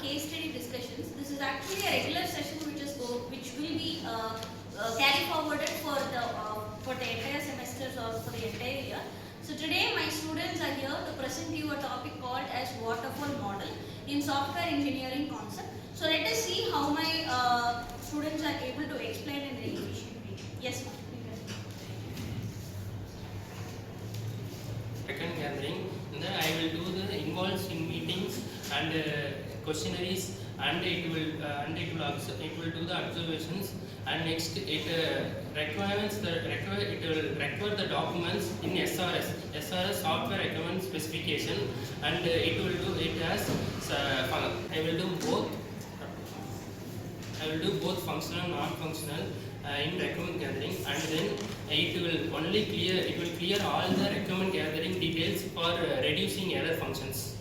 case study discussions. This is actually a regular session which will be carry forwarded for the entire semesters or for the entire year. So today my students are here to present you a topic called as Waterfall Model in software engineering concept. So let us see how my students are able to explain in the English. Yes, ma'am. Record gathering, then I will do the involves in meetings and questionnaires, and it will do the observations, and next it will require the documents in SRS software requirement specification, and it will do it as I will do both functional and non-functional in requirement gathering, and then it will clear all the requirement gathering details for reducing error functions.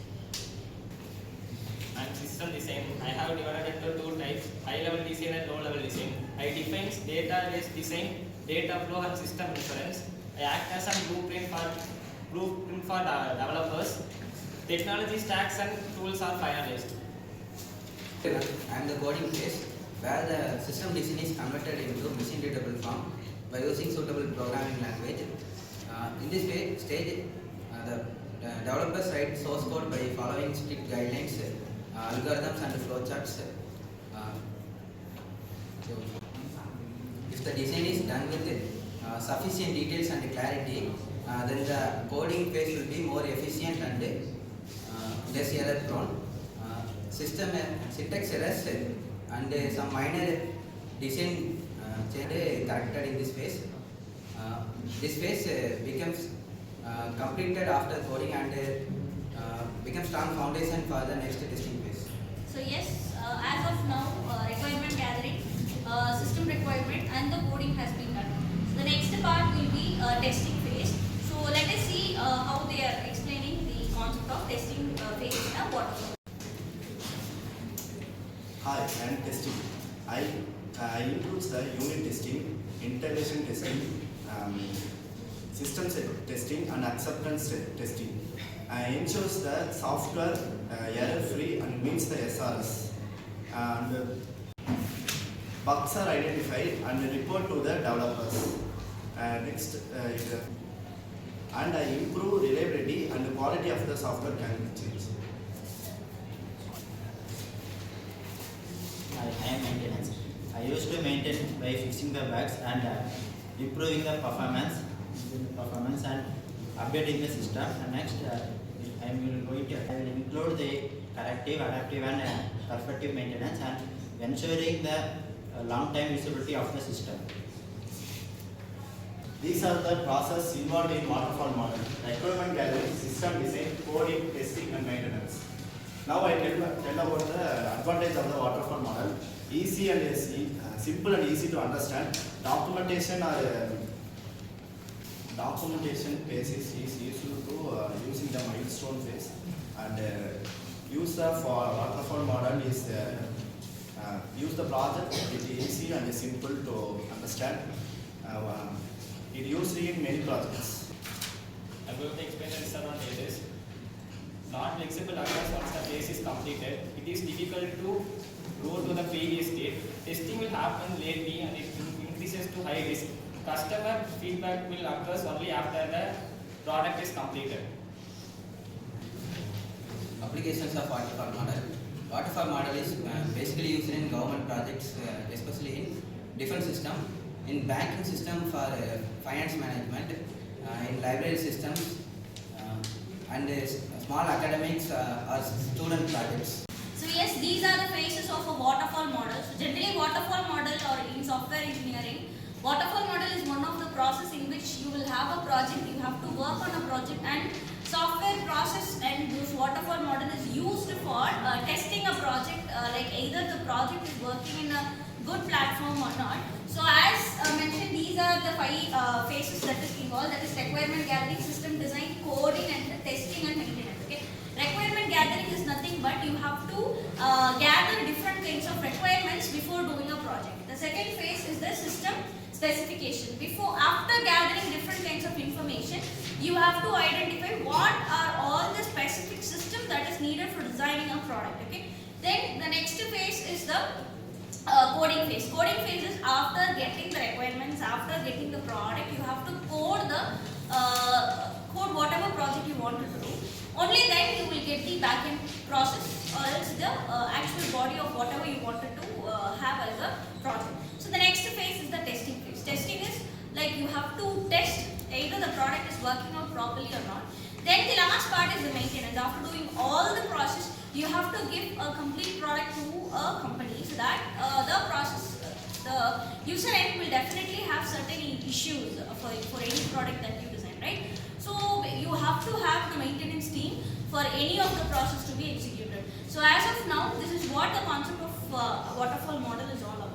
And system design, I have divided into two types: high level design and low level design. I define database design, data flow and system inference. I act as a blueprint for developers. Technology stacks and tools are finalized. And the coding phase, where the system design is converted into machine readable form by using suitable programming language. In this stage, the developers write source code by following strict guidelines, algorithms and flowcharts. If the design is done with sufficient details and clarity, then the coding phase will be more efficient and less error prone. System syntax errors and some minor design change corrected in this phase. This phase becomes completed after coding and becomes strong foundation for the next testing phase. So yes, as of now, requirement gathering, system requirement and the coding has been done. So the next part will be testing phase. So let us see how they are explaining the concept of testing phase in a waterfall. Hi, I am testing. I includes the unit testing, integration testing, system testing and acceptance testing. Ensures that software error-free and meets the SRS. And bugs are identified and report to the developers. Next, and I improve reliability and the quality of the software can be changed. I am maintenance. I used to maintain by fixing the bugs and improving the performance and updating the system. And next, I will include the corrective, adaptive, and perfective maintenance and ensuring the long-time usability of the system. These are the processes involved in waterfall model: requirement gathering, system design, coding, testing, and maintenance. Now I tell about the advantage of the waterfall model. Easy and simple and easy to understand. Documentation phase is useful to using the milestone phase, and use the waterfall model is use the project. It is easy and simple to understand. It used in many projects. I'm going to explain the disadvantages. Not flexible occurs once the phase is completed. It is difficult to go to the previous state. Testing will happen lately and it increases to high risk. Customer feedback will occur only after the product is completed. Applications of waterfall model. Waterfall model is basically used in government projects, especially in defense system, in banking system for finance management, in library systems, and small academics or student projects. So yes, these are the phases of a waterfall model. So generally waterfall model or in software engineering, waterfall model is one of the process in which you will have a project, you have to work on a project, and software process and this waterfall model is used for testing a project, like either the project is working in a good platform or not. So as mentioned, these are the five phases that is involved, that is requirement gathering, system design, coding and testing and maintenance. Okay? Requirement gathering is nothing but you have to gather different kinds of requirements before doing a project. The second phase is the system specification. After gathering different kinds of information, you have to identify what are all the specific systems that is needed for designing a product. Okay. Then is the coding phase. Coding phase is after getting the requirements, after getting the product, you have to code the code whatever project you want to do. Only then you will get the backend process or else the actual body of whatever you wanted to have as a project. So the next phase is the testing phase. Testing is like you have to test either the product is working out properly or not. Then the last part is the maintenance. After doing all the process, you have to give a complete product to a company so that the process, the user end will definitely have certain issues for any product that you design, right? So you have to have the maintenance team for any of the process to be executed. So as of now, this is what the concept of waterfall model is all about.